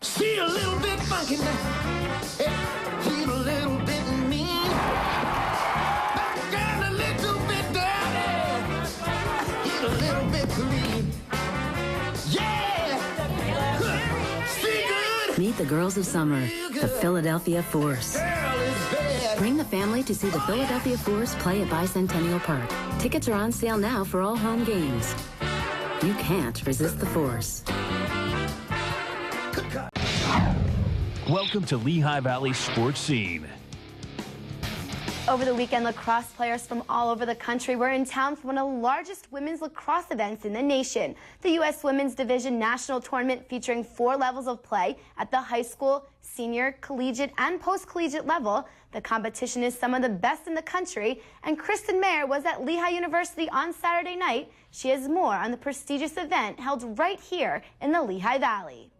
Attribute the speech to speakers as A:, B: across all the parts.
A: She a little bit funky now, he a little bit mean, back and a little bit dirty, he a little bit clean. Yeah, she good.
B: Meet the girls of summer, the Philadelphia Force.
A: Girl is bad.
B: Bring the family to see the Philadelphia Force play at Bicentennial Park. Tickets are on sale now for all home games. You can't resist the Force.
C: Welcome to Lehigh Valley Sports Scene.
D: Over the weekend, lacrosse players from all over the country were in town for one of the largest women's lacrosse events in the nation. The U.S. Women's Division National Tournament featuring 4 levels of play at the high school, senior, collegiate, and post-collegiate level. The competition is some of the best in the country, and Kristen Mayer was at Lehigh University on Saturday night. She has more on the prestigious event held right here in the Lehigh Valley.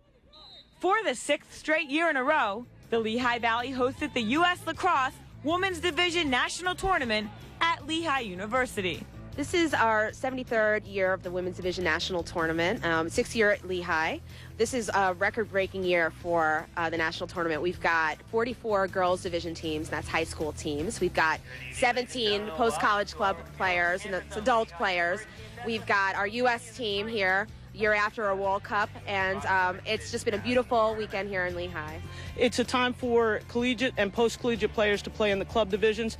E: For the 6th straight year in a row, the Lehigh Valley hosted the U.S. Lacrosse Women's Division National Tournament at Lehigh University.
F: This is our 73rd year of the Women's Division National Tournament, 6th year at Lehigh. This is a record-breaking year for the national tournament. We've got 44 girls division teams, that's high school teams. We've got 17 post-college club players, and that's adult players. We've got our U.S. team here, year after a World Cup, and it's just been a beautiful weekend here in Lehigh.
G: It's a time for collegiate and post-collegiate players to play in the club divisions.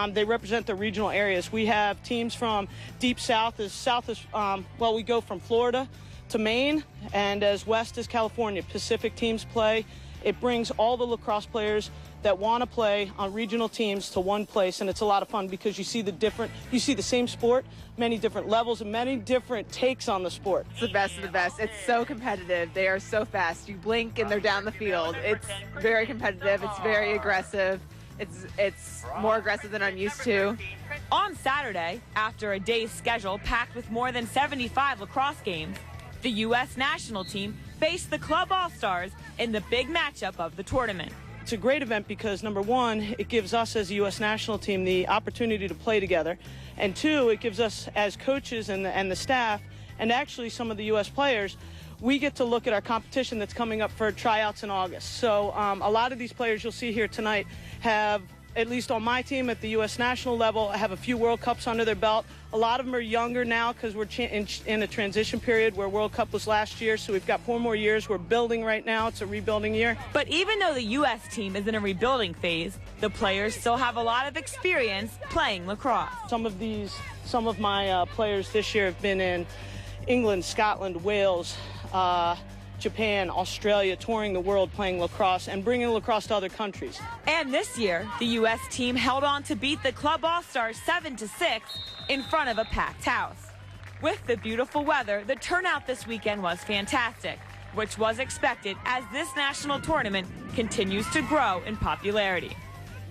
G: They represent the regional areas. We have teams from deep south as well, we go from Florida to Maine, and as west as California. Pacific teams play. It brings all the lacrosse players that want to play on regional teams to one place, and it's a lot of fun because you see the same sport, many different levels and many different takes on the sport.
H: It's the best of the best. It's so competitive. They are so fast. You blink and they're down the field. It's very competitive. It's very aggressive. It's more aggressive than I'm used to.
E: On Saturday, after a day's schedule packed with more than 75 lacrosse games, the U.S. national team faced the Club All-Stars in the big matchup of the tournament.
G: It's a great event because, number one, it gives us as a U.S. national team the opportunity to play together, and two, it gives us as coaches and the staff, and actually some of the U.S. players, we get to look at our competition that's coming up for tryouts in August. So a lot of these players you'll see here tonight have, at least on my team at the U.S. national level, have a few World Cups under their belt. A lot of them are younger now because we're in a transition period where World Cup was last year, so we've got 4 more years. We're building right now. It's a rebuilding year.
E: But even though the U.S. team is in a rebuilding phase, the players still have a lot of experience playing lacrosse.
G: Some of my players this year have been in England, Scotland, Wales, Japan, Australia, touring the world playing lacrosse and bringing lacrosse to other countries.
E: And this year, the U.S. team held on to beat the Club All-Stars 7-6 in front of a packed house. With the beautiful weather, the turnout this weekend was fantastic, which was expected as this national tournament continues to grow in popularity.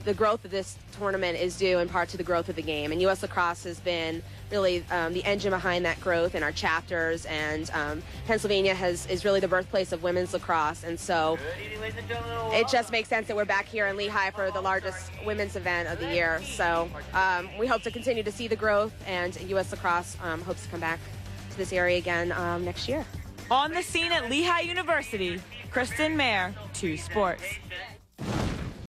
F: The growth of this tournament is due in part to the growth of the game, and U.S. Lacrosse has been really the engine behind that growth in our chapters, and Pennsylvania is really the birthplace of women's lacrosse, and so it just makes sense that we're back here in Lehigh for the largest women's event of the year. So we hope to continue to see the growth, and U.S. Lacrosse hopes to come back to this area again next year.
E: On the scene at Lehigh University, Kristen Mayer, 2 Sports.